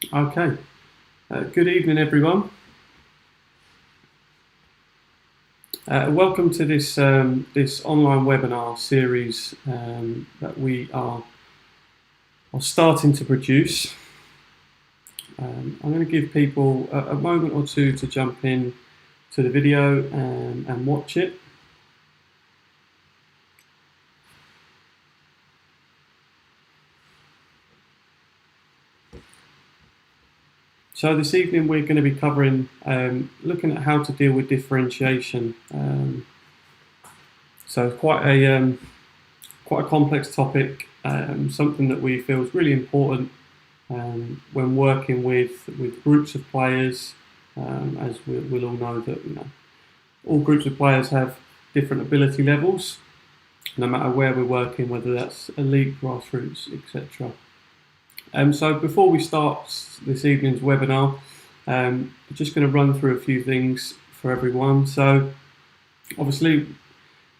Okay, good evening, everyone. Welcome to this online webinar series that we are starting to produce. I'm going to give people a moment or two to jump in to the video and watch it. So this evening we're going to be covering, looking at how to deal with differentiation. So quite a complex topic, something that we feel is really important when working with groups of players, as we'll all know that all groups of players have different ability levels, no matter where we're working, whether that's elite, grassroots, etc. So before we start this evening's webinar, I'm just going to run through a few things for everyone. So obviously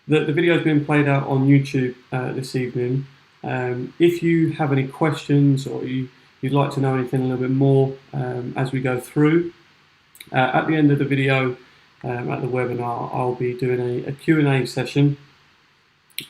the video has been played out on YouTube this evening. If you have any questions or you'd like to know anything a little bit more as we go through, at the end of the video, at the webinar, I'll be doing a Q&A session.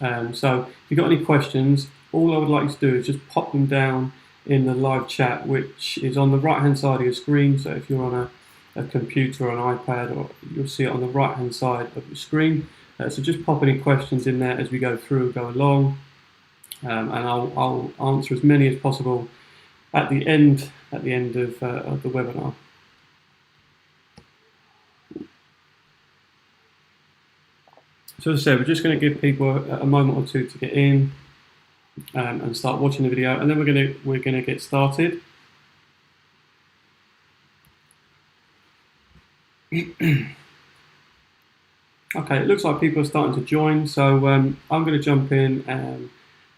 So if you've got any questions, all I would like you to do is just pop them down in the live chat, which is on the right hand side of your screen. So if you're on a computer or an iPad, or you'll see it on the right hand side of the screen. So just pop any questions in there as we go through, go along, and I'll answer as many as possible at the end of the webinar. So as I said, we're just going to give people a moment or two to get in and start watching the video, and then we're going to get started. Okay, it looks like people are starting to join, so I'm going to jump in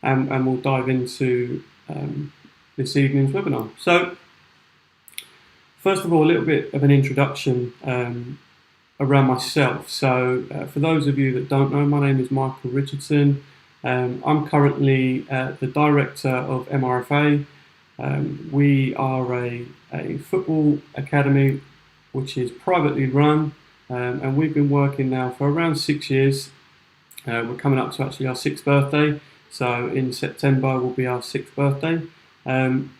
and we'll dive into this evening's webinar. So, first of all, a little bit of an introduction around myself. So, for those of you that don't know, my name is Michael Richardson. I'm currently the director of M.R.F.A. We are a football academy which is privately run. And we've been working now for around 6 years. We're coming up to actually our 6th birthday, so in September will be our 6th birthday. And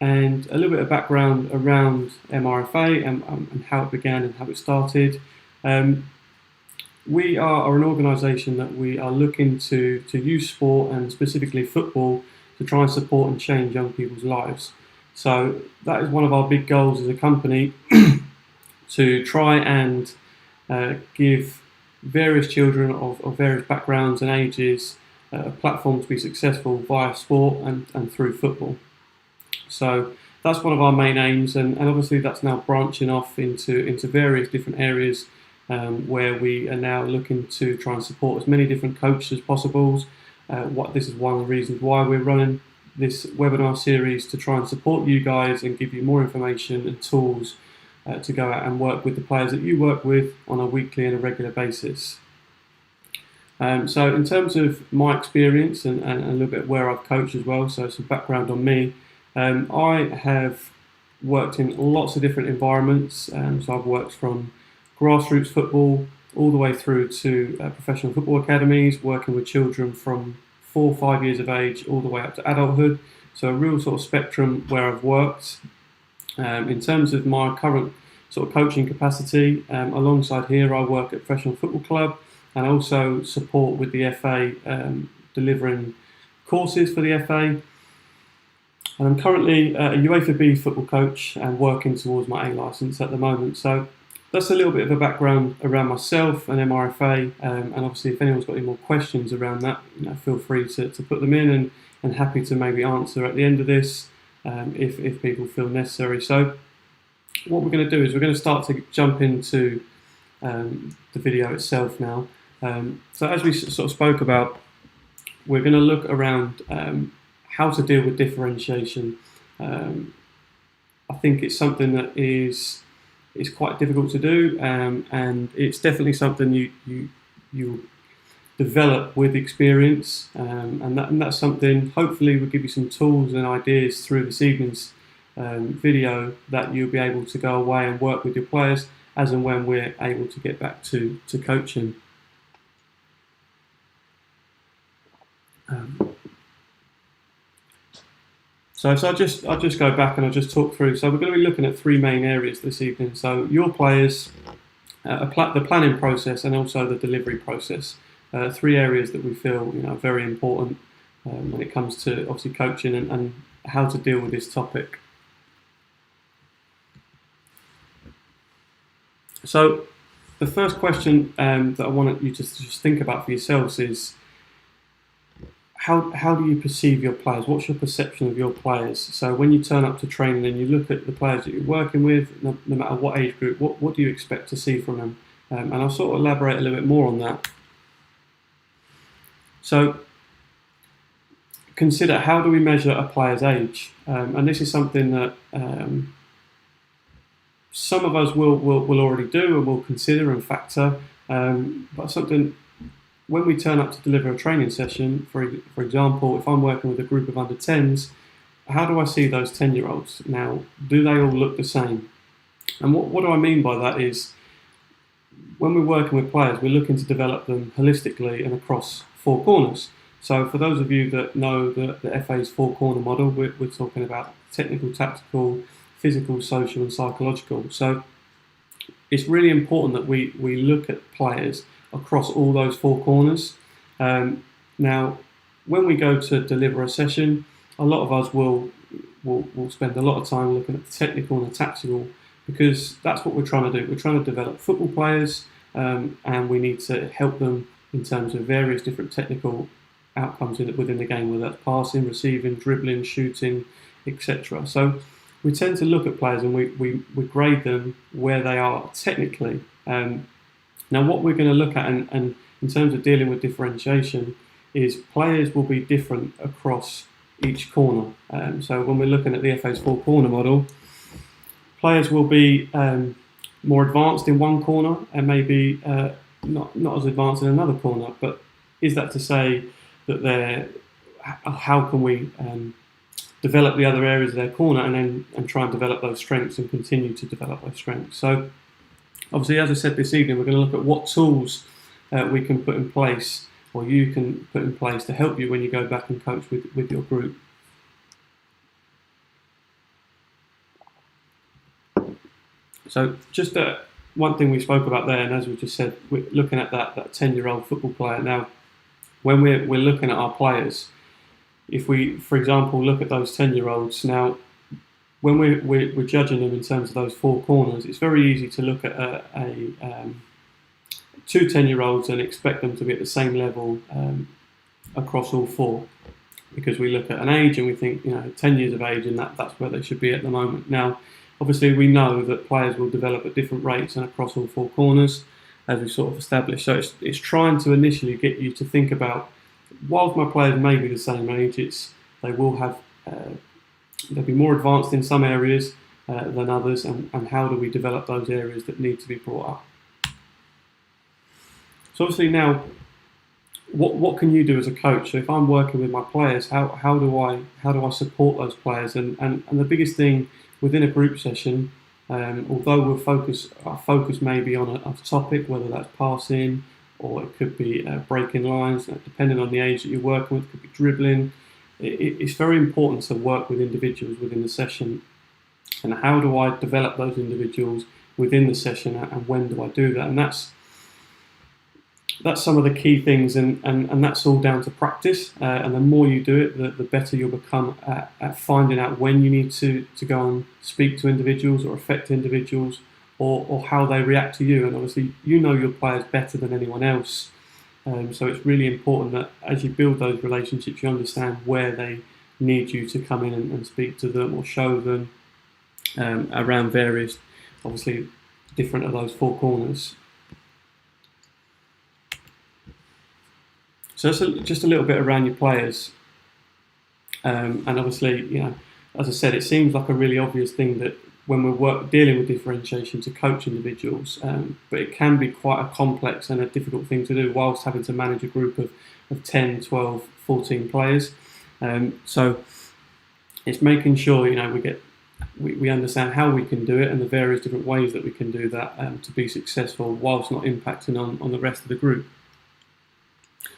a little bit of background around M.R.F.A. and how it began and how it started. We are an organisation that we are looking to use sport, and specifically football, to try and support and change young people's lives. So that is one of our big goals as a company, to try and give various children of various backgrounds and ages a platform to be successful via sport and through football. So that's one of our main aims, and obviously that's now branching off into various different areas where we are now looking to try and support as many different coaches as possible. This is one of the reasons why we're running this webinar series, to try and support you guys and give you more information and tools to go out and work with the players that you work with on a weekly and a regular basis. So in terms of my experience and a little bit where I've coached as well, so some background on me, I have worked in lots of different environments. So I've worked from grassroots football all the way through to professional football academies, working with children from 4 or 5 years of age all the way up to adulthood. So a real sort of spectrum where I've worked. In terms of my current sort of coaching capacity, alongside here I work at Professional Football Club, and also support with the FA, delivering courses for the FA. And I'm currently a UEFA B football coach and working towards my A licence at the moment. So that's a little bit of a background around myself and M.R.F.A. And obviously if anyone's got any more questions around that, feel free to put them in, and happy to maybe answer at the end of this. If people feel necessary. So what we're going to do is we're going to start to jump into the video itself now. So as we sort of spoke about, we're going to look around how to deal with differentiation. I think it's something that is quite difficult to do, and it's definitely something you develop with experience, and that's something hopefully will give you some tools and ideas through this evening's video that you'll be able to go away and work with your players as and when we're able to get back to coaching. So I'll just go back and I'll just talk through. So we're going to be looking at three main areas this evening. So your players, the planning process, and also the delivery process. Three areas that we feel very important when it comes to obviously coaching and how to deal with this topic. So the first question that I want you to just think about for yourselves is, how do you perceive your players? What's your perception of your players? So when you turn up to training and you look at the players that you're working with, no matter what age group, what do you expect to see from them? And I'll sort of elaborate a little bit more on that. So consider, how do we measure a player's age? And this is something that some of us will already do and will consider and factor, but something when we turn up to deliver a training session, for example, if I'm working with a group of under 10s, how do I see those 10-year-olds? Now, do they all look the same? And what do I mean by that is, when we're working with players, we're looking to develop them holistically and across four corners. So for those of you that know the FA's four-corner model, we're talking about technical, tactical, physical, social and psychological. So it's really important that we look at players across all those four corners. Now, when we go to deliver a session, a lot of us will spend a lot of time looking at the technical and the tactical, because that's what we're trying to do. We're trying to develop football players, and we need to help them in terms of various different technical outcomes within the game, whether that's passing, receiving, dribbling, shooting, etc. So we tend to look at players and we grade them where they are technically. Now, what we're going to look at, and in terms of dealing with differentiation, is players will be different across each corner. So when we're looking at the FA's four-corner model, players will be more advanced in one corner and maybe not as advanced in another corner. But is that to say that how can we develop the other areas of their corner and try and develop those strengths and continue to develop those strengths? So obviously, as I said this evening, we're going to look at what tools we can put in place, or you can put in place, to help you when you go back and coach with your group. So just one thing we spoke about there, and as we just said, we're looking at that 10-year-old football player. Now, when we're looking at our players, if we, for example, look at those 10-year-olds, now, when we're judging them in terms of those four corners, it's very easy to look at two 10-year-olds and expect them to be at the same level across all four, because we look at an age and we think, 10 years of age, and that's where they should be at the moment. Now, obviously, we know that players will develop at different rates and across all four corners, as we sort of established. So it's trying to initially get you to think about, whilst my players may be the same age, they will have they'll be more advanced in some areas than others, and how do we develop those areas that need to be brought up. So obviously now, what can you do as a coach? So if I'm working with my players, how do I support those players? And the biggest thing within a group session, although our focus may be on a topic, whether that's passing or it could be breaking lines, depending on the age that you're working with, it could be dribbling. It's very important to work with individuals within the session, and how do I develop those individuals within the session, and when do I do that? And that's some of the key things, and that's all down to practice. And the more you do it, the better you'll become at finding out when you need to go and speak to individuals or affect individuals, or how they react to you. And obviously, you know your players better than anyone else. So it's really important that as you build those relationships, you understand where they need you to come in and speak to them or show them around various, obviously, different of those four corners. So that's just a little bit around your players. And obviously, as I said, it seems like a really obvious thing that when we're dealing with differentiation, to coach individuals, but it can be quite a complex and a difficult thing to do whilst having to manage a group of 10, 12, 14 players. So it's making sure we get we understand how we can do it and the various different ways that we can do that to be successful whilst not impacting on the rest of the group.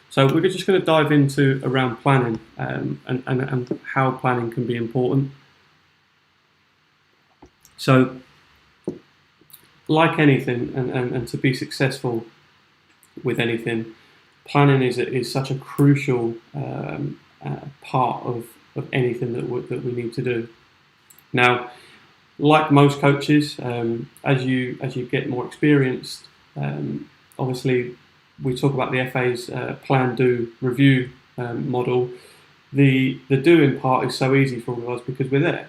So we're just going to dive into around planning and how planning can be important. So like anything, and to be successful with anything, planning is such a crucial part of anything that we need to do. Now, like most coaches, as you get more experienced, obviously we talk about the FA's plan, do, review model. The doing part is so easy for all of us because we're there.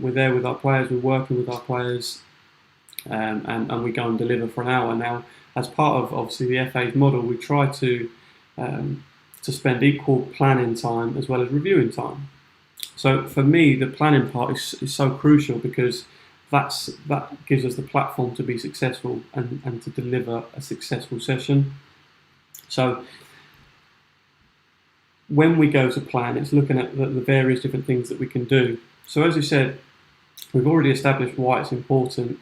We're there with our players, we're working with our players, and we go and deliver for an hour. Now, as part of obviously the FA's model, we try to spend equal planning time as well as reviewing time. So for me, the planning part is so crucial because that gives us the platform to be successful and to deliver a successful session. So when we go to plan, it's looking at the various different things that we can do. So as you said, we've already established why it's important.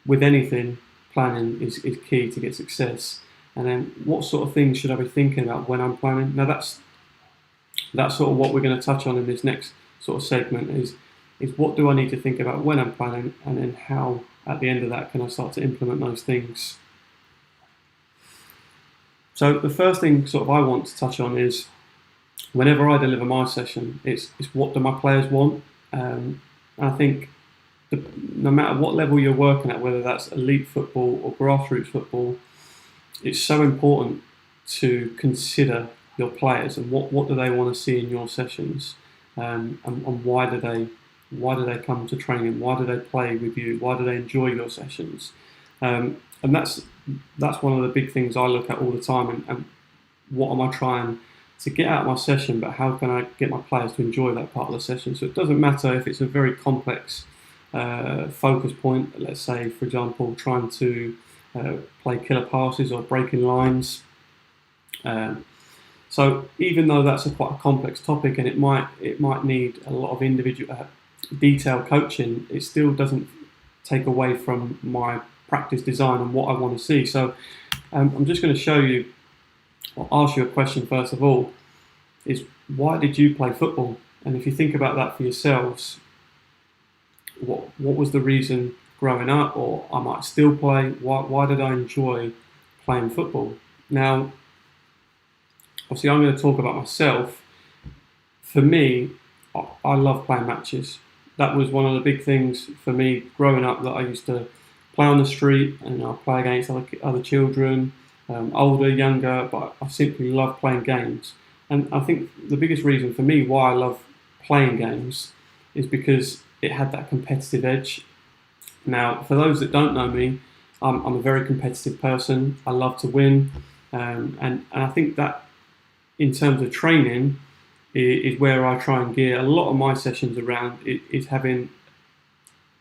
With anything, planning is key to get success. And then what sort of things should I be thinking about when I'm planning? Now that's sort of what we're going to touch on in this next sort of segment is what do I need to think about when I'm planning, and then how at the end of that can I start to implement those things. So the first thing sort of I want to touch on is whenever I deliver my session, it's what do my players want. And I think no matter what level you're working at, whether that's elite football or grassroots football, it's so important to consider your players and what do they want to see in your sessions, and why do they come to training? Why do they play with you? Why do they enjoy your sessions? And that's one of the big things I look at all the time. And what am I trying to get out of my session? But how can I get my players to enjoy that part of the session? So it doesn't matter if it's a very complex focus point. Let's say, for example, trying to play killer passes or breaking lines. So even though that's quite a complex topic and it might need a lot of individual detailed coaching, it still doesn't take away from my practice design and what I want to see. So I'm just going to show you, or ask you a question first of all, is why did you play football? And if you think about that for yourselves, what was the reason growing up, or I might still play? Why did I enjoy playing football? Now, obviously, I'm going to talk about myself. For me, I love playing matches. That was one of the big things for me growing up, that I used to play on the street and I play against other children, older, younger, but I simply love playing games. And I think the biggest reason for me why I love playing games is because it had that competitive edge. Now, for those that don't know me, I'm a very competitive person. I love to win, and I think that in terms of training is where I try and gear a lot of my sessions around, is having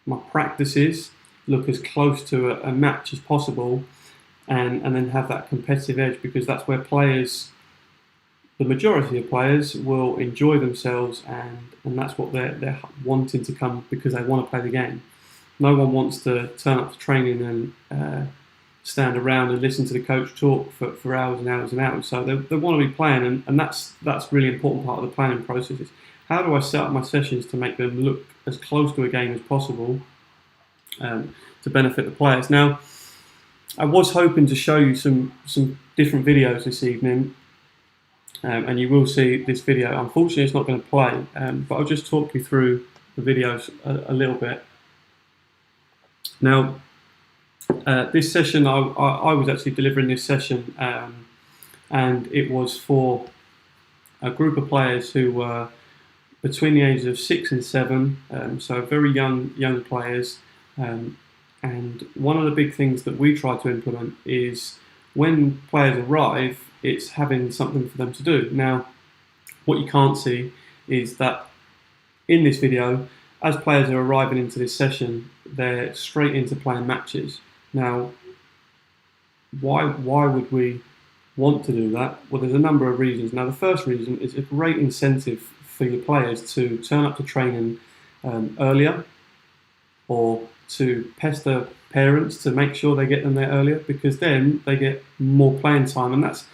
my practices look as close to a match as possible, and then have that competitive edge, because that's where players, the majority of players, will enjoy themselves, and that's what they're wanting to come, because they want to play the game. No one wants to turn up to training and stand around and listen to the coach talk for hours and hours and hours. So they want to be playing, and that's really important part of the planning process. Is how do I set up my sessions to make them look as close to a game as possible, to benefit the players. Now, I was hoping to show you some different videos this evening, and you will see this video. Unfortunately, it's not going to play, but I'll just talk you through the videos a little bit. Now, this session, I was actually delivering this session, and it was for a group of players who were between the ages of 6 and 7, so very young players. And one of the big things that we try to implement is when players arrive, it's having something for them to do. Now, what you can't see is that in this video, as players are arriving into this session, they're straight into playing matches. Now, why would we want to do that? Well, there's a number of reasons. Now, the first reason is a great incentive for your players to turn up to training earlier. or to pester parents to make sure they get them there earlier, because then they get more playing time, and that's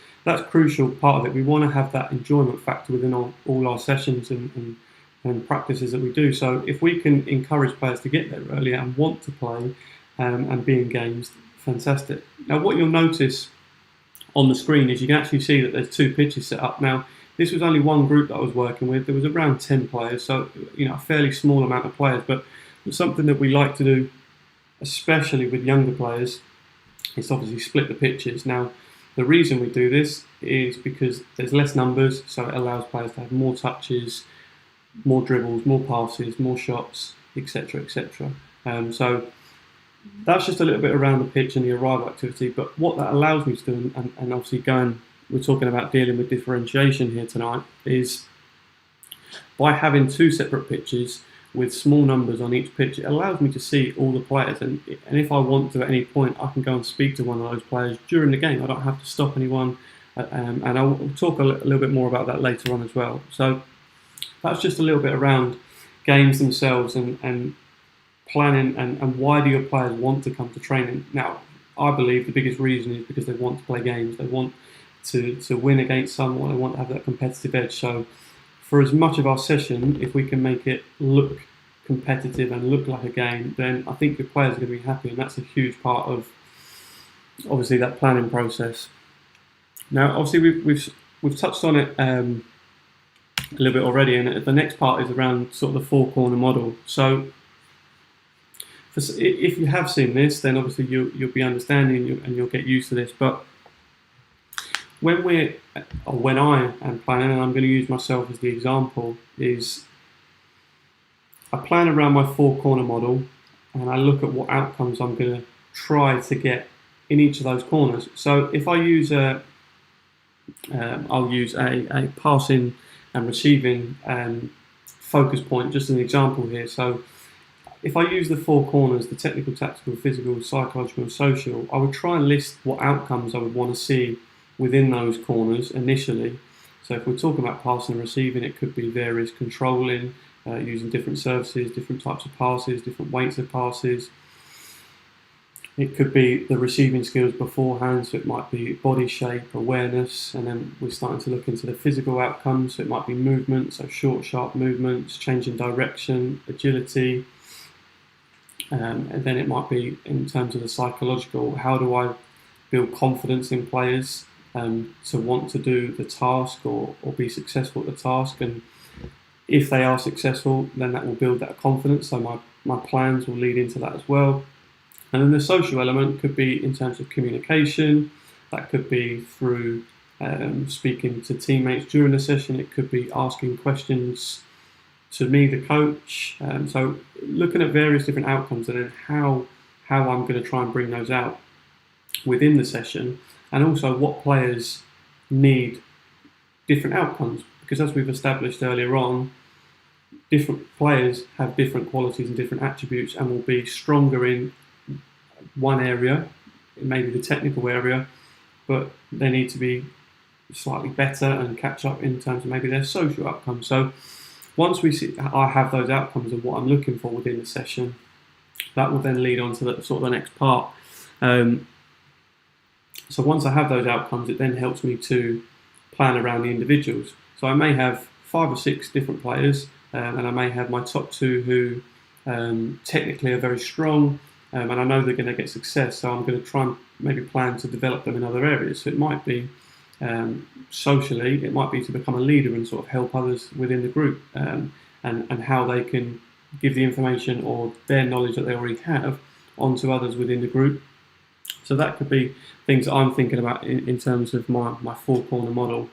crucial part of it. We want to have that enjoyment factor within all our sessions and practices that we do. So if we can encourage players to get there earlier and want to play and be in games, fantastic. Now what you'll notice on the screen is you can actually see that there's 2 pitches set up. Now this was only one group that I was working with. There was around 10 players, so a fairly small amount of players, but something that we like to do, especially with younger players, is obviously split the pitches. Now the reason we do this is because there's less numbers, so it allows players to have more touches, more dribbles, more passes, more shots, etc, etc. So that's just a little bit around the pitch and the arrival activity. But what that allows me to do, and obviously we're talking about dealing with differentiation here tonight, is by having 2 separate pitches with small numbers on each pitch, it allows me to see all the players, and if I want to at any point, I can go and speak to one of those players during the game. I don't have to stop anyone, and I'll talk a little bit more about that later on as well. So that's just a little bit around games themselves and planning and why do your players want to come to training. Now, I believe the biggest reason is because they want to play games. They want to win against someone. They want to have that competitive edge. So for as much of our session, if we can make it look competitive and look like a game, then I think your players are going to be happy, and that's a huge part of obviously that planning process. Now, obviously we've touched on it a little bit already, and the next part is around sort of the 4-corner model. So if you have seen this, then obviously you'll be understanding and you'll get used to this. But when I am planning, and I'm going to use myself as the example, is I plan around my 4-corner model and I look at what outcomes I'm going to try to get in each of those corners. So if I use I'll use a passing and receiving focus point, just an example here. So if I use the 4 corners, the technical, tactical, physical, psychological and social, I would try and list what outcomes I would want to see within those corners initially. So if we're talking about passing and receiving, it could be various controlling, using different services, different types of passes, different weights of passes. It could be the receiving skills beforehand, so it might be body shape, awareness, and then we're starting to look into the physical outcomes, so it might be movement, so short, sharp movements, changing direction, agility, and then it might be in terms of the psychological, how do I build confidence in players to want to do the task or be successful at the task, and if they are successful, then that will build that confidence, so my plans will lead into that as well. And then the social element could be in terms of communication. That could be through speaking to teammates during the session. It could be asking questions to me, the coach. So looking at various different outcomes and then how I'm going to try and bring those out within the session, and also what players need different outcomes. Because as we've established earlier on, different players have different qualities and different attributes and will be stronger in one area, maybe the technical area, but they need to be slightly better and catch up in terms of maybe their social outcomes. So once I have those outcomes and what I'm looking for within the session, that will then lead on to the sort of the next part. So once I have those outcomes, it then helps me to plan around the individuals. So I may have 5 or 6 different players, and I may have my top 2 who technically are very strong, and I know they're going to get success, so I'm going to try and maybe plan to develop them in other areas. So it might be socially, it might be to become a leader and sort of help others within the group, and how they can give the information or their knowledge that they already have onto others within the group. So that could be things that I'm thinking about in terms of my 4-corner model.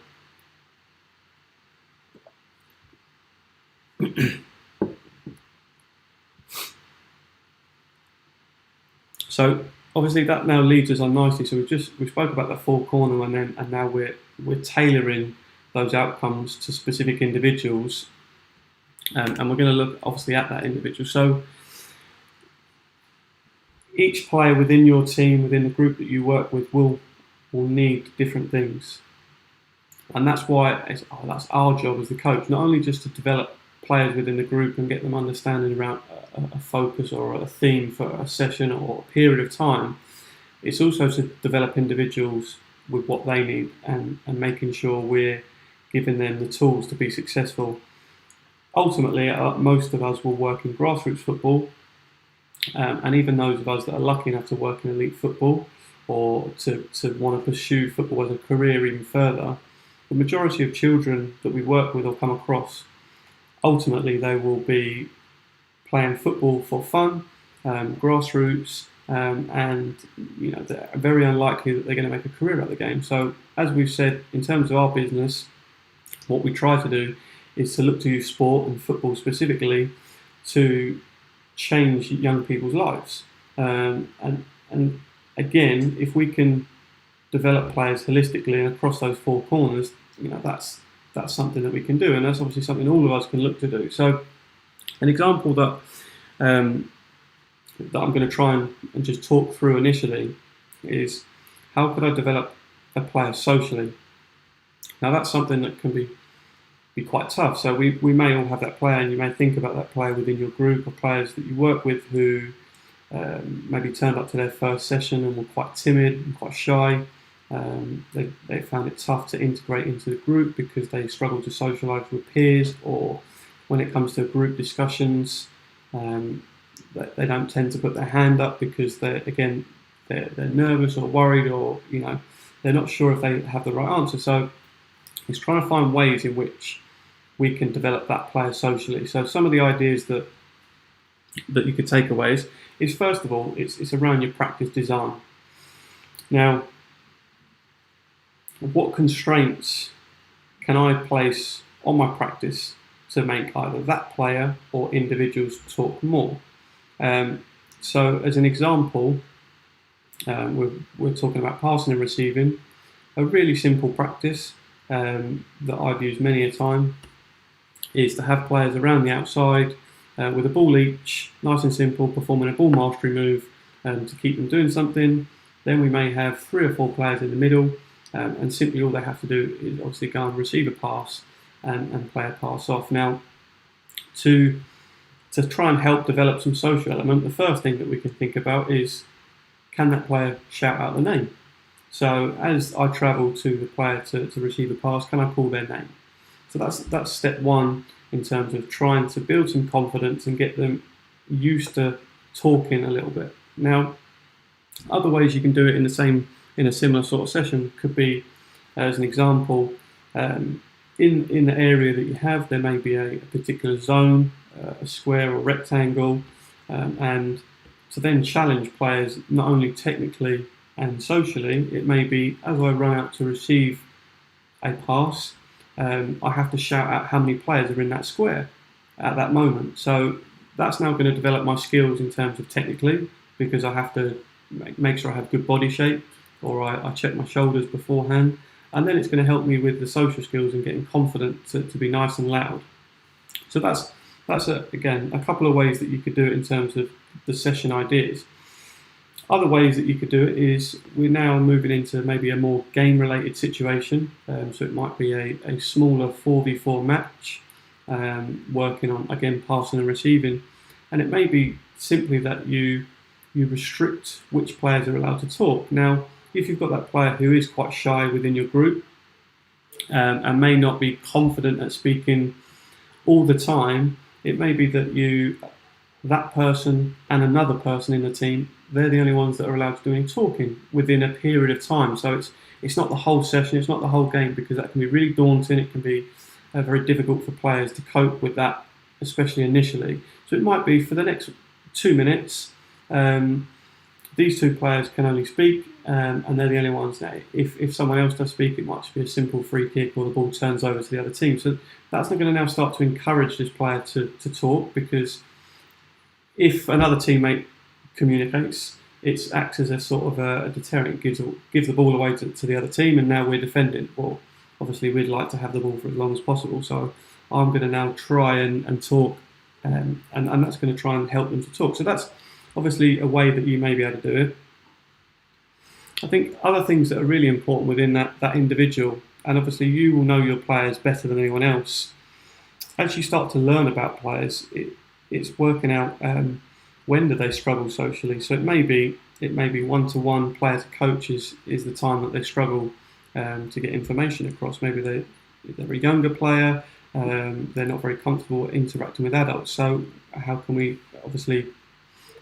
So obviously that now leads us on nicely. So we spoke about the 4-corner, and now we're tailoring those outcomes to specific individuals, and we're going to look obviously at that individual. So each player within your team, within the group that you work with, will need different things, and that's why that's our job as the coach, not only just to develop players within the group and get them understanding around a focus or a theme for a session or a period of time. It's also to develop individuals with what they need and making sure we're giving them the tools to be successful. Ultimately, most of us will work in grassroots football, and even those of us that are lucky enough to work in elite football or to want to pursue football as a career even further, the majority of children that we work with or come across, ultimately they will be playing football for fun, grassroots, and they're very unlikely that they're going to make a career out of the game. So, as we've said, in terms of our business, what we try to do is to look to use sport and football specifically to change young people's lives. And again, if we can develop players holistically and across those four corners, that's something that we can do, and that's obviously something all of us can look to do. So, an example that I'm going to try and just talk through initially is how could I develop a player socially? Now, that's something that can be quite tough. So we may all have that player, and you may think about that player within your group or players that you work with who maybe turned up to their first session and were quite timid and quite shy. They found it tough to integrate into the group because they struggle to socialise with peers, or when it comes to group discussions, they don't tend to put their hand up because they're nervous or worried, or they're not sure if they have the right answer. So it's trying to find ways in which we can develop that player socially. So some of the ideas that you could take away is first of all, it's around your practice design. Now, what constraints can I place on my practice to make either that player or individuals talk more? So as an example, we're talking about passing and receiving. A really simple practice that I've used many a time is to have players around the outside with a ball each, nice and simple, performing a ball mastery move to keep them doing something. Then we may have 3 or 4 players in the middle, and simply all they have to do is obviously go and receive a pass and play a pass off. Now, to try and help develop some social element, the first thing that we can think about is, can that player shout out the name? So as I travel to the player to receive a pass, can I call their name? So that's step one in terms of trying to build some confidence and get them used to talking a little bit. Now, other ways you can do it in a similar sort of session could be, as an example, in the area that you have, there may be a particular zone, a square or rectangle, and to then challenge players not only technically and socially. It may be, as I run out to receive a pass, I have to shout out how many players are in that square at that moment. So that's now going to develop my skills in terms of technically, because I have to make sure I have good body shape, or I check my shoulders beforehand, and then it's going to help me with the social skills and getting confident to be nice and loud. So that's again a couple of ways that you could do it in terms of the session ideas. Other ways that you could do it is, we're now moving into maybe a more game-related situation. So it might be a smaller 4v4 match, working on, again, passing and receiving. And it may be simply that you restrict which players are allowed to talk. Now, if you've got that player who is quite shy within your group, and may not be confident at speaking all the time, it may be that that person and another person in the team, they're the only ones that are allowed to do any talking within a period of time. So it's not the whole session, it's not the whole game, because that can be really daunting. It can be very difficult for players to cope with that, especially initially. So it might be for the next 2 minutes, these 2 players can only speak, and they're the only ones that, if someone else does speak, it might just be a simple free kick or the ball turns over to the other team. So that's not going to now start to encourage this player to talk, because if another teammate communicates, it acts as a sort of a deterrent, gives the ball away to the other team, and now we're defending. Well, obviously we'd like to have the ball for as long as possible, so I'm going to now try and talk, and that's going to try and help them to talk. So that's obviously a way that you may be able to do it. I think other things that are really important within that individual, and obviously you will know your players better than anyone else, as you start to learn about players, it's working out when do they struggle socially. So it may be one-to-one player to coach is the time that they struggle to get information across. Maybe they're a younger player, they're not very comfortable interacting with adults. So how can we obviously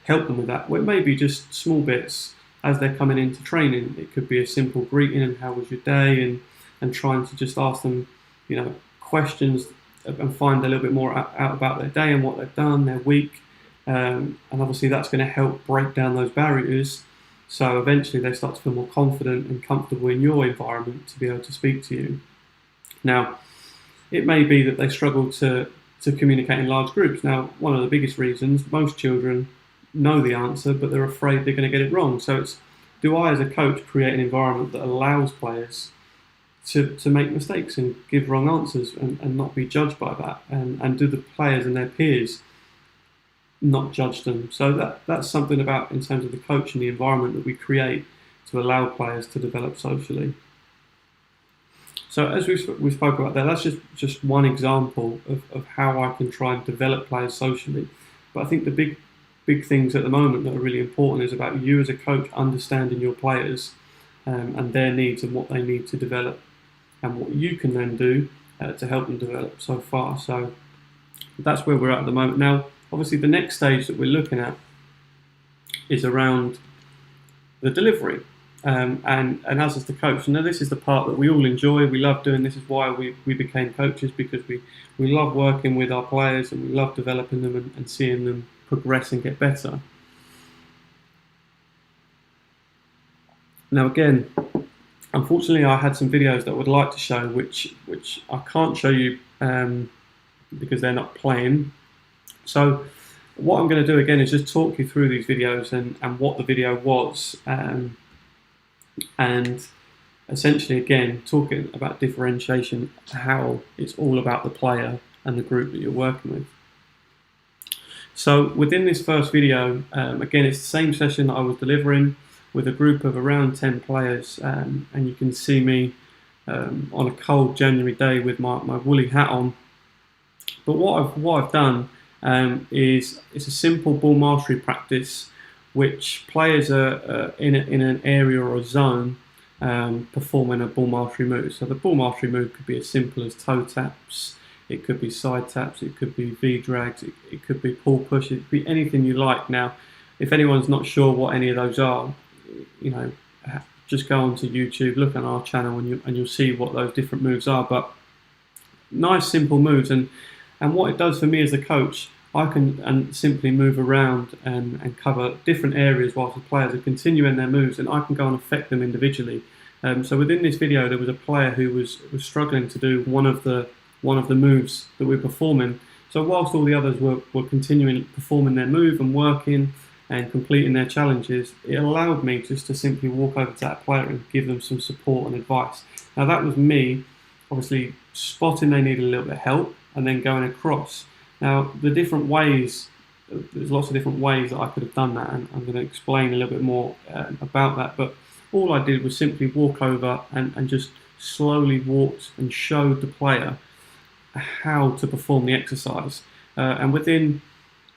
help them with that? Well, it may be just small bits as they're coming into training. It could be a simple greeting and how was your day, and trying to just ask them, questions and find a little bit more out about their day and what they've done, their week. And obviously that's going to help break down those barriers, so eventually they start to feel more confident and comfortable in your environment to be able to speak to you. Now, it may be that they struggle to communicate in large groups. Now, one of the biggest reasons, most children know the answer, but they're afraid they're going to get it wrong. So it's, do I as a coach create an environment that allows players to make mistakes and give wrong answers and not be judged by that? And do the players and their peers not judge them? So that's something about, in terms of the coach and the environment that we create to allow players to develop socially. So as we spoke about that, that's just one example of how I can try and develop players socially. But I think the big things at the moment that are really important is about you as a coach understanding your players and their needs and what they need to develop, and what you can then do to help them develop so far. So that's where we're at the moment. Now, obviously, the next stage that we're looking at is around the delivery. And us as the coach, now this is the part that we all enjoy, we love doing. This is why we became coaches, because we love working with our players and we love developing them and seeing them progress and get better. Now again, unfortunately I had some videos that I would like to show which I can't show you because they're not playing. So what I'm going to do again is just talk you through these videos and what the video was, and essentially again talking about differentiation, how it's all about the player and the group that you're working with. So within this first video, again it's the same session that I was delivering with a group of around 10 players, and you can see me on a cold January day with my woolly hat on. But what I've done is it's a simple ball mastery practice, which players are in an area or a zone performing a ball mastery move. So the ball mastery move could be as simple as toe taps, it could be side taps, it could be V drags, it could be pull push, it could be anything you like. Now, if anyone's not sure what any of those are, just go onto YouTube, look on our channel, and you'll see what those different moves are. But nice simple moves, and what it does for me as a coach, I can simply move around and cover different areas whilst the players are continuing their moves, and I can go and affect them individually. So within this video, there was a player who was struggling to do one of the moves that we're performing. So whilst all the others were continuing performing their move and working and completing their challenges, it allowed me just to simply walk over to that player and give them some support and advice. Now that was me, obviously spotting they needed a little bit of help and then going across. Now the different ways, there's lots of different ways that I could have done that, and I'm going to explain a little bit more about that. But all I did was simply walk over and just slowly walked and showed the player how to perform the exercise. And within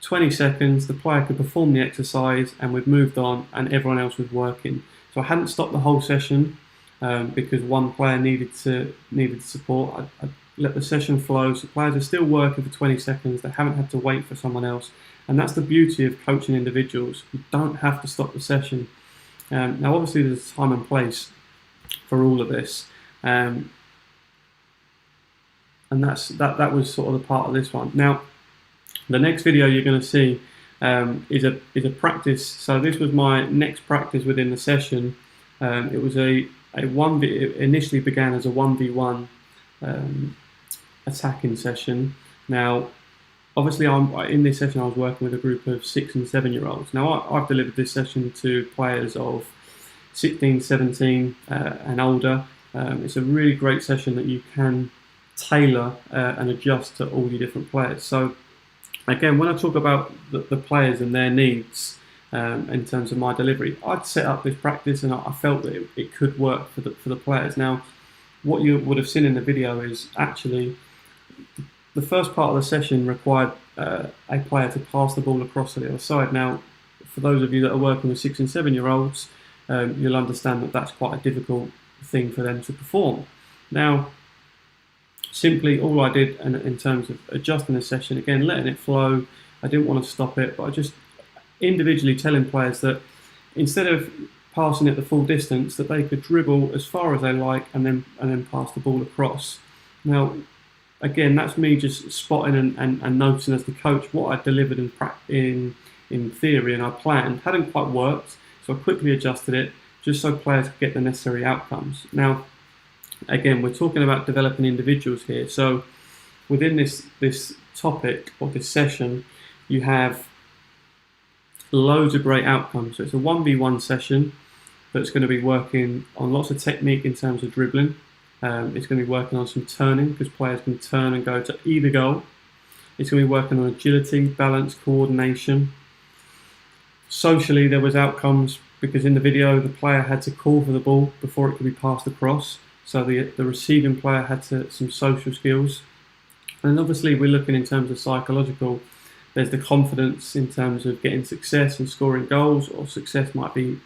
20 seconds, the player could perform the exercise, and we'd moved on, and everyone else was working. So I hadn't stopped the whole session because one player needed support. I let the session flow, so players are still working for 20 seconds. They haven't had to wait for someone else, and that's the beauty of coaching individuals. You don't have to stop the session. Now, obviously, there's a time and place for all of this, and that was sort of the part of this one. Now, the next video you're going to see is a practice. So this was my next practice within the session. It was it initially began as a 1v1 attacking session. Now, obviously, in this session I was working with a group of 6 and 7 year olds. Now I've delivered this session to players of 16, 17 and older. It's a really great session that you can tailor and adjust to all your different players. So again, when I talk about the players and their needs in terms of my delivery, I'd set up this practice and I felt that it could work for the players. Now, what you would have seen in the video is actually the first part of the session required a player to pass the ball across to the other side. Now, for those of you that are working with 6 and 7 year olds, you'll understand that that's quite a difficult thing for them to perform. Now, simply all I did in terms of adjusting the session, again, letting it flow, I didn't want to stop it, but I just individually telling players that instead of passing it the full distance, that they could dribble as far as they like and then pass the ball across. Now, again, that's me just spotting and noticing as the coach what I delivered in theory and I planned hadn't quite worked, so I quickly adjusted it just so players could get the necessary outcomes. Now, again, we're talking about developing individuals here, so within this topic or this session, you have loads of great outcomes. So it's a 1v1 session that's going to be working on lots of technique in terms of dribbling. It's going to be working on some turning because players can turn and go to either goal. It's going to be working on agility, balance, coordination. Socially, there was outcomes because in the video the player had to call for the ball before it could be passed across. So the receiving player had some social skills. And obviously we're looking in terms of psychological. There's the confidence in terms of getting success and scoring goals, or success might be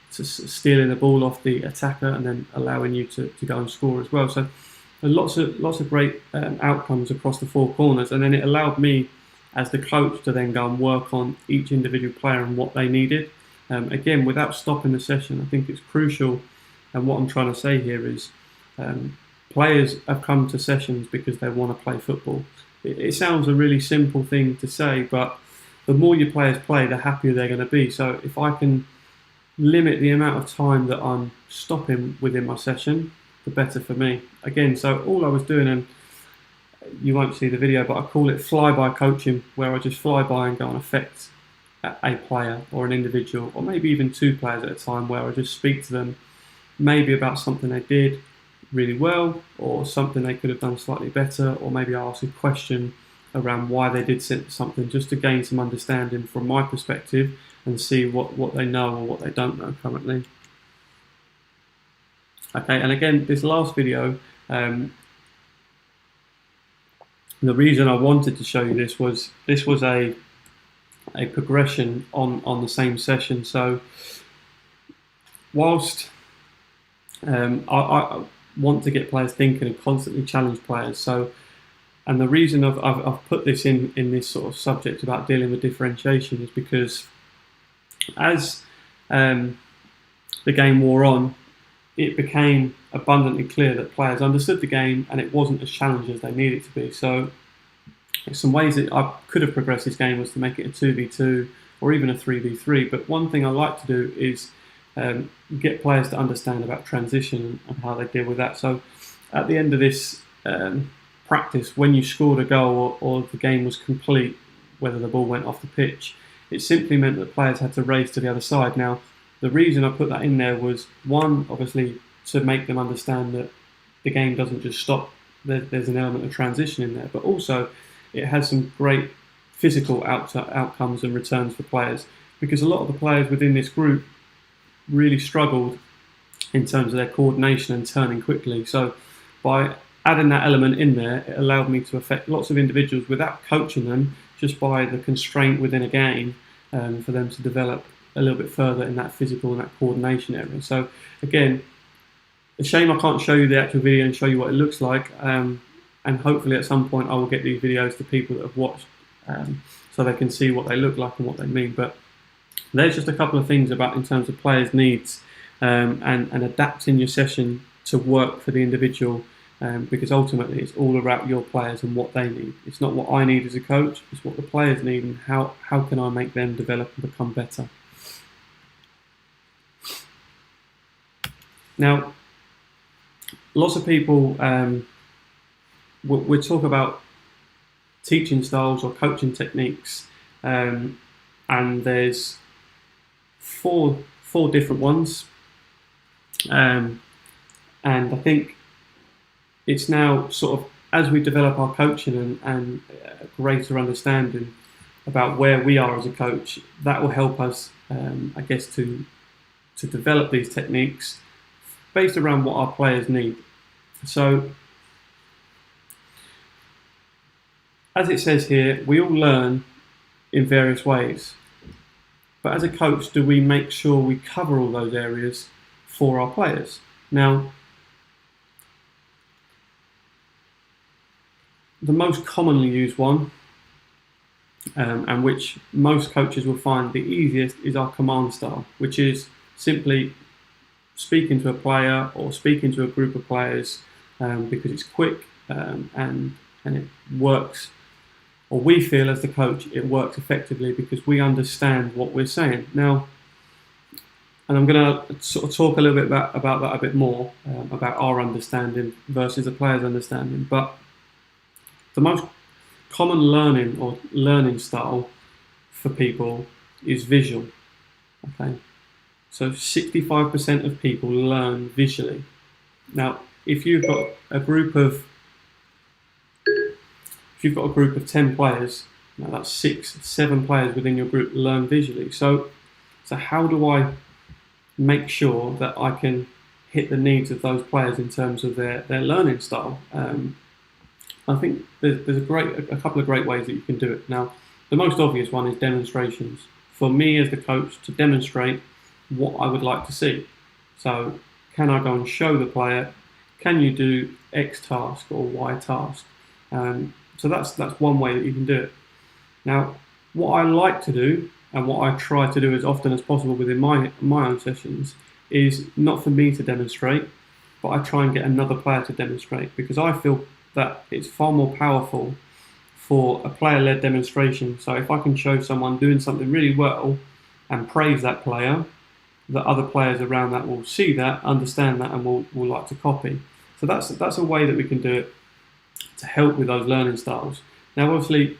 stealing the ball off the attacker and then allowing you to go and score as well. So lots of great outcomes across the four corners, and then it allowed me as the coach to then go and work on each individual player and what they needed. Again, without stopping the session, I think it's crucial, and what I'm trying to say here is players have come to sessions because they want to play football. It sounds a really simple thing to say, but the more your players play, the happier they're going to be. So if I can limit the amount of time that I'm stopping within my session, the better for me. Again, so all I was doing, and you won't see the video, but I call it flyby coaching, where I just fly by and go and affect a player or an individual, or maybe even two players at a time, where I just speak to them maybe about something they did really well, or something they could have done slightly better, or maybe I ask a question around why they did something, just to gain some understanding from my perspective and see what they know or what they don't know currently. Okay, and again, this last video, the reason I wanted to show you this was a progression on the same session. So whilst I want to get players thinking and constantly challenge players, so and the reason I've put this in this sort of subject about dealing with differentiation is because as the game wore on, it became abundantly clear that players understood the game and it wasn't as challenging as they needed it to be. So some ways that I could have progressed this game was to make it a 2v2 or even a 3v3, but one thing I like to do is get players to understand about transition and how they deal with that. So at the end of this practice, when you scored a goal or the game was complete, whether the ball went off the pitch, it simply meant that players had to race to the other side. Now, the reason I put that in there was, one, obviously, to make them understand that the game doesn't just stop. There's an element of transition in there, but also it has some great physical outcomes and returns for players, because a lot of the players within this group really struggled in terms of their coordination and turning quickly. So by adding that element in there, it allowed me to affect lots of individuals without coaching them, just by the constraint within a game, for them to develop a little bit further in that physical and that coordination area. So again, a shame I can't show you the actual video and show you what it looks like, and hopefully at some point I will get these videos to people that have watched, so they can see what they look like and what they mean. But there's just a couple of things about in terms of players' needs, and adapting your session to work for the individual, because ultimately it's all about your players and what they need. It's not what I need as a coach, it's what the players need, and how can I make them develop and become better. Now, lots of people we talk about teaching styles or coaching techniques, and there's four different ones, and I think it's now sort of, as we develop our coaching and a greater understanding about where we are as a coach, that will help us, I guess, to develop these techniques based around what our players need. So as it says here, we all learn in various ways. But as a coach, do we make sure we cover all those areas for our players? Now, the most commonly used one, and which most coaches will find the easiest, is our command style, which is simply speaking to a player or speaking to a group of players, because it's quick, and it works, or we feel as the coach it works effectively because we understand what we're saying. Now, and I'm going to sort of talk a little bit about that a bit more, about our understanding versus the player's understanding. But the most common learning style for people is visual. Okay, so 65% of people learn visually. Now, if you've got a group of 10 players, now that's 7 players within your group learn visually. So how do I make sure that I can hit the needs of those players in terms of their learning style? I think there's a couple of great ways that you can do it. Now, the most obvious one is demonstrations. For me as the coach to demonstrate what I would like to see. So, can I go and show the player, can you do X task or Y task? So that's one way that you can do it. Now, what I like to do and what I try to do as often as possible within my own sessions is not for me to demonstrate, but I try and get another player to demonstrate, because I feel that it's far more powerful for a player-led demonstration. So if I can show someone doing something really well and praise that player, the other players around that will see that, understand that, and will like to copy. So that's a way that we can do it to help with those learning styles. Now, obviously,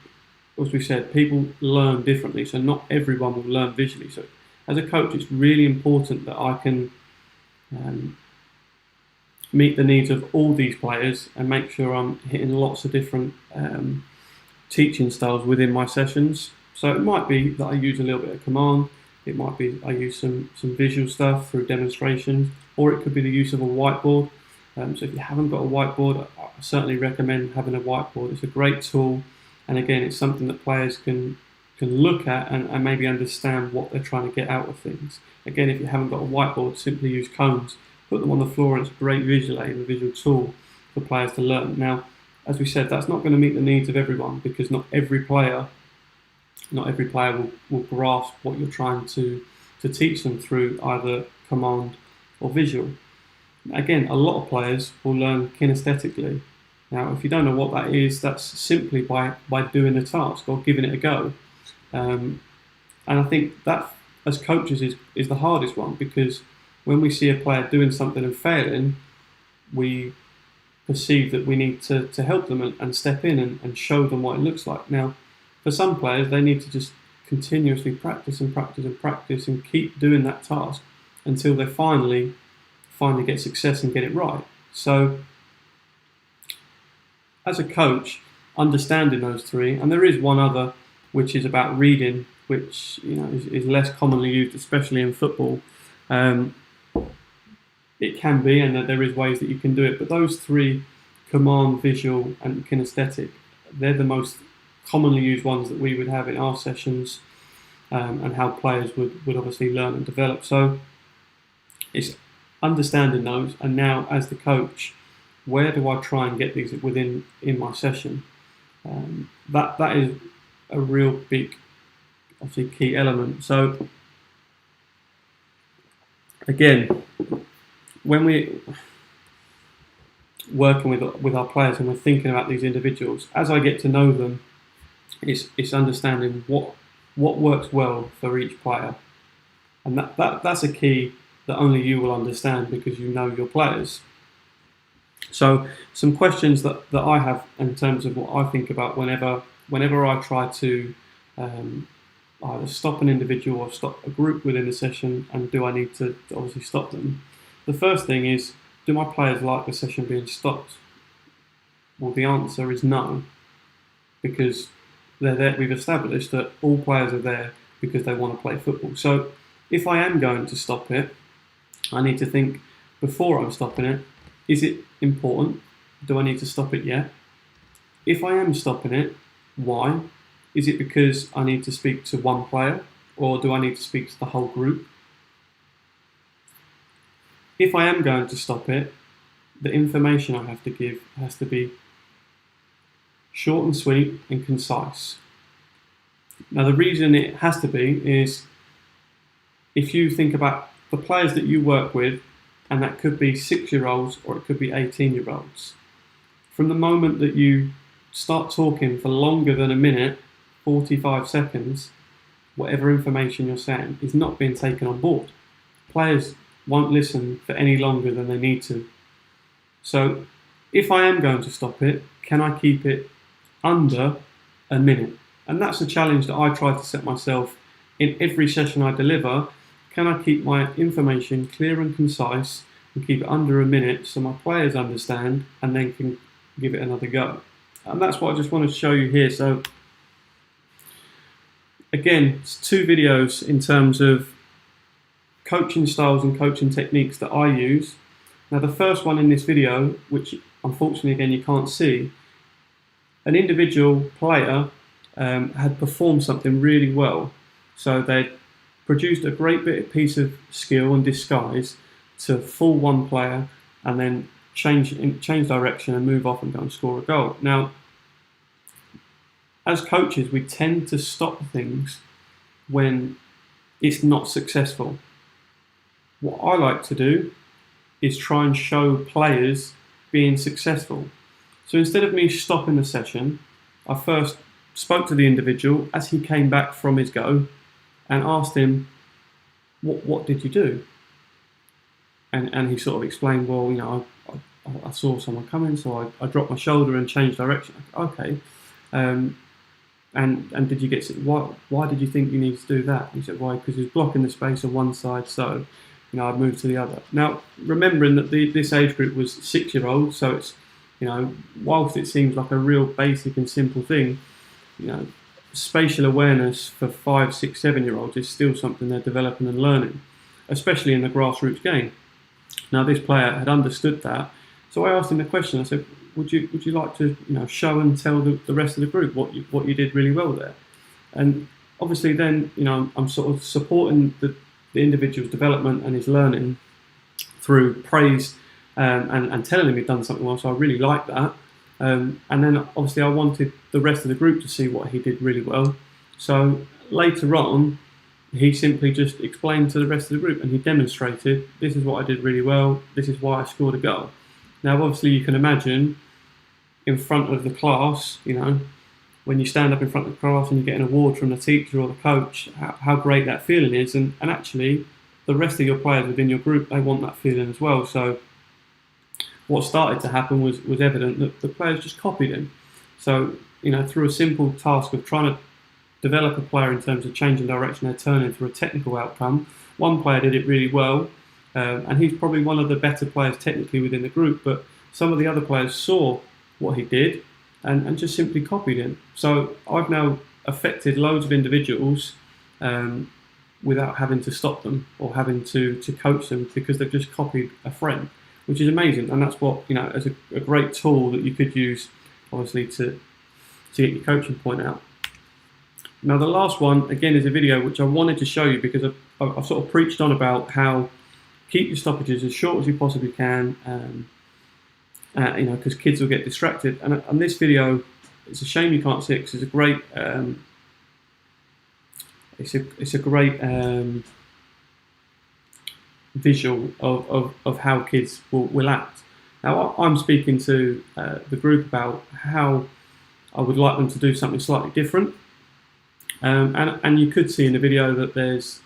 as we said, people learn differently, so not everyone will learn visually. So as a coach, it's really important that I can meet the needs of all these players and make sure I'm hitting lots of different teaching styles within my sessions. So it might be that I use a little bit of command, it might be I use some visual stuff through demonstrations, or it could be the use of a whiteboard. So if you haven't got a whiteboard, I certainly recommend having a whiteboard. It's a great tool, and again, it's something that players can look at and maybe understand what they're trying to get out of things. Again, if you haven't got a whiteboard, simply use cones, put them on the floor, and it's a great visual aid, a visual tool for players to learn. Now, as we said, that's not going to meet the needs of everyone, because not every player will grasp what you're trying to teach them through either command or visual. Again, a lot of players will learn kinesthetically. Now, if you don't know what that is, that's simply by doing the task or giving it a go. And I think that, as coaches, is the hardest one, because when we see a player doing something and failing, we perceive that we need to help them and step in and show them what it looks like. Now, for some players, they need to just continuously practice and keep doing that task until they finally get success and get it right. So, as a coach, understanding those three, and there is one other which is about reading, which is less commonly used, especially in football. It can be, and there is ways that you can do it, but those three, command, visual, and kinesthetic, they're the most commonly used ones that we would have in our sessions, and how players would obviously learn and develop. So it's understanding those, and now as the coach, where do I try and get these in my session? That is a real big, obviously, key element. So again, when we're working with our players and we're thinking about these individuals, as I get to know them, it's understanding what works well for each player, and that's a key that only you will understand because you know your players. So some questions that I have in terms of what I think about whenever I try to either stop an individual or stop a group within a session, and do I need to obviously stop them? The first thing is, do my players like the session being stopped? Well, the answer is no, because they're there. We've established that all players are there because they want to play football. So if I am going to stop it, I need to think before I'm stopping it, is it important? Do I need to stop it yet? If I am stopping it, Why? Is it because I need to speak to one player, or do I need to speak to the whole group? If I am going to stop it, the information I have to give has to be short and sweet and concise. Now, the reason it has to be is if you think about the players that you work with, and that could be 6-year-olds or it could be 18-year-olds. From the moment that you start talking for longer than a minute, 45 seconds, whatever information you're saying is not being taken on board. Players won't listen for any longer than they need to. So if I am going to stop it, can I keep it under a minute? And that's a challenge that I try to set myself in every session I deliver. Can I keep my information clear and concise and keep it under a minute so my players understand and then can give it another go? And that's what I just want to show you here. So again, it's 2 videos in terms of coaching styles and coaching techniques that I use. Now, the first one in this video, which unfortunately again you can't see, an individual player had performed something really well. So they produced a great piece of skill and disguise to fool one player and then change direction and move off and go and score a goal. Now, as coaches, we tend to stop things when it's not successful. What I like to do is try and show players being successful. So instead of me stopping the session, I first spoke to the individual as he came back from his go and asked him, what did you do? And he sort of explained, well, you know, I saw someone coming, so I dropped my shoulder and changed direction. Okay. And did you get, why did you think you need to do that? He said, why? Because he was blocking the space on one side, so you know, I'd moved to the other. Now, remembering that this age group was 6-year-olds, so it's, you know, whilst it seems like a real basic and simple thing, you know, spatial awareness for 5, 6, 7-year-olds is still something they're developing and learning, especially in the grassroots game. Now, this player had understood that, so I asked him the question. I said, would you like to, you know, show and tell the rest of the group what you did really well there? And obviously, then, you know, I'm sort of supporting the individual's development and his learning through praise and telling him he'd done something well. So I really liked that. And then obviously I wanted the rest of the group to see what he did really well. So later on, he simply just explained to the rest of the group and he demonstrated, this is what I did really well, this is why I scored a goal. Now obviously you can imagine in front of the class, you know, when you stand up in front of the class and you get an award from the teacher or the coach, how great that feeling is. And actually the rest of your players within your group, they want that feeling as well. So what started to happen was evident that the players just copied him. So, you know, through a simple task of trying to develop a player in terms of changing direction, they're turning through a technical outcome. One player did it really well, and he's probably one of the better players technically within the group, but some of the other players saw what he did and just simply copied him. So I've now affected loads of individuals without having to stop them or having to coach them because they've just copied a friend, which is amazing. And that's what, you know, as a great tool that you could use, obviously, to get your coaching point out. Now, the last one, again, is a video which I wanted to show you because I've sort of preached on about how keep your stoppages as short as you possibly can, you know, because kids will get distracted. And this video, it's a shame you can't see it because it's a great, it's a great visual of how kids will act. Now, I'm speaking to the group about how I would like them to do something slightly different. And you could see in the video that there's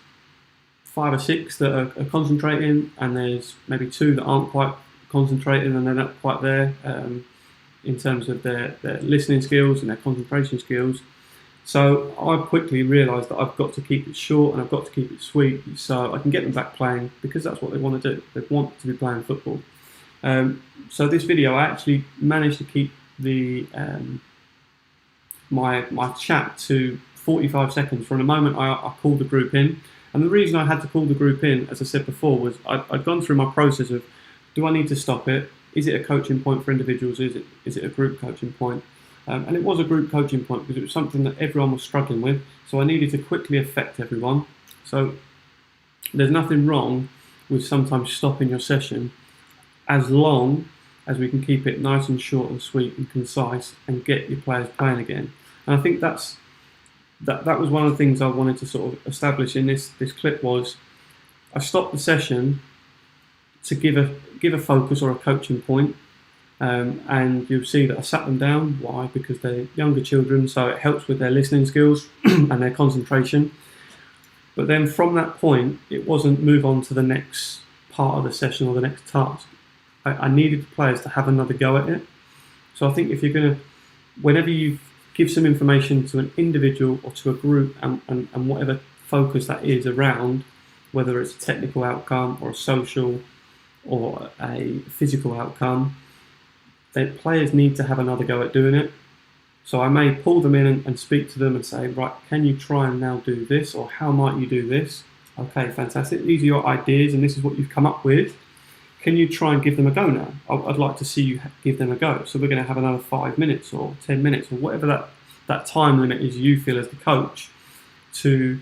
5 or 6 that are concentrating, and there's maybe 2 that aren't quite concentrating and they're not quite there in terms of their listening skills and their concentration skills. So I quickly realised that I've got to keep it short and I've got to keep it sweet so I can get them back playing, because that's what they want to do. They want to be playing football. So this video, I actually managed to keep the my chat to 45 seconds from the moment I called the group in. And the reason I had to call the group in, as I said before, was I'd gone through my process of, do I need to stop it? Is it a coaching point for individuals? Is it a group coaching point? And it was a group coaching point because it was something that everyone was struggling with. So I needed to quickly affect everyone. So there's nothing wrong with sometimes stopping your session, as long as we can keep it nice and short and sweet and concise and get your players playing again. And I think that was one of the things I wanted to sort of establish in this clip. Was I stopped the session to give a focus or a coaching point, and you'll see that I sat them down. Why? Because they're younger children, so it helps with their listening skills and their concentration. But then from that point, it wasn't move on to the next part of the session or the next task. I needed the players to have another go at it. So I think if you're going to, whenever you give some information to an individual or to a group, and whatever focus that is around, whether it's a technical outcome or a social or a physical outcome, the players need to have another go at doing it. So I may pull them in and speak to them and say, right, can you try and now do this, or how might you do this? Okay, fantastic. These are your ideas and this is what you've come up with. Can you try and give them a go now? I'd like to see you give them a go. So we're going to have another 5 minutes or 10 minutes or whatever that time limit is you feel as the coach to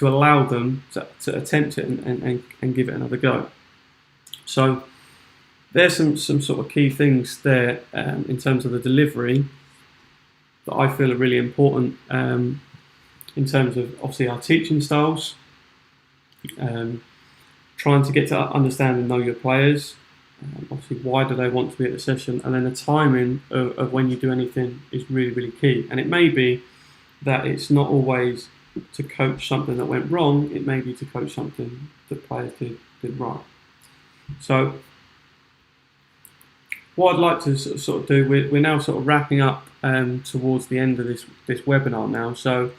allow them to attempt it and give it another go. So there's some sort of key things there in terms of the delivery that I feel are really important in terms of obviously our teaching styles, trying to get to understand and know your players, obviously why do they want to be at the session, and then the timing of when you do anything is really, really key. And it may be that it's not always to coach something that went wrong, it may be to coach something that players did right. So what I'd like to sort of do, we're now sort of wrapping up towards the end of this webinar now. So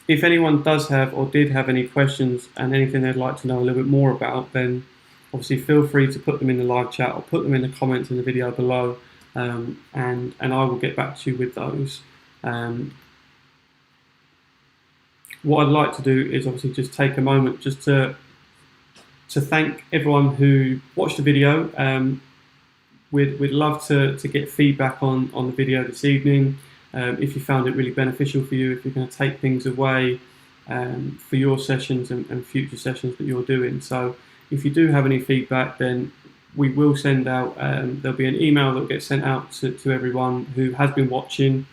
if anyone does have or did have any questions and anything they'd like to know a little bit more about, then obviously feel free to put them in the live chat or put them in the comments in the video below, and I will get back to you with those. What I'd like to do is obviously just take a moment just to thank everyone who watched the video. We'd love to get feedback on the video this evening. If you found it really beneficial for you, if you're going to take things away for your sessions and future sessions that you're doing. So if you do have any feedback, then we will send out, there'll be an email that will get sent out to everyone who has been watching,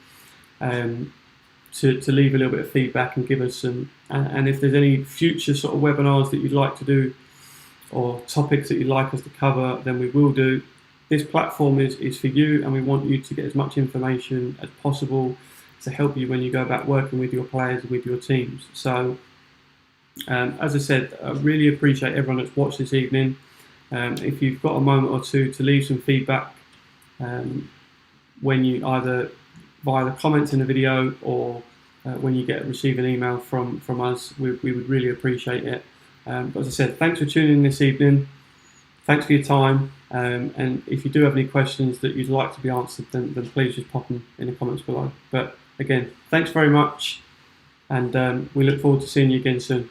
to leave a little bit of feedback and give us some, and if there's any future sort of webinars that you'd like to do or topics that you'd like us to cover, then we will do. This platform is for you, and we want you to get as much information as possible to help you when you go back working with your players and with your teams. So, as I said, I really appreciate everyone that's watched this evening. If you've got a moment or two to leave some feedback, when you either via the comments in the video or when you receive an email from us, we would really appreciate it. But as I said, thanks for tuning in this evening. Thanks for your time. And if you do have any questions that you'd like to be answered, then please just pop them in the comments below. But again, thanks very much, and we look forward to seeing you again soon.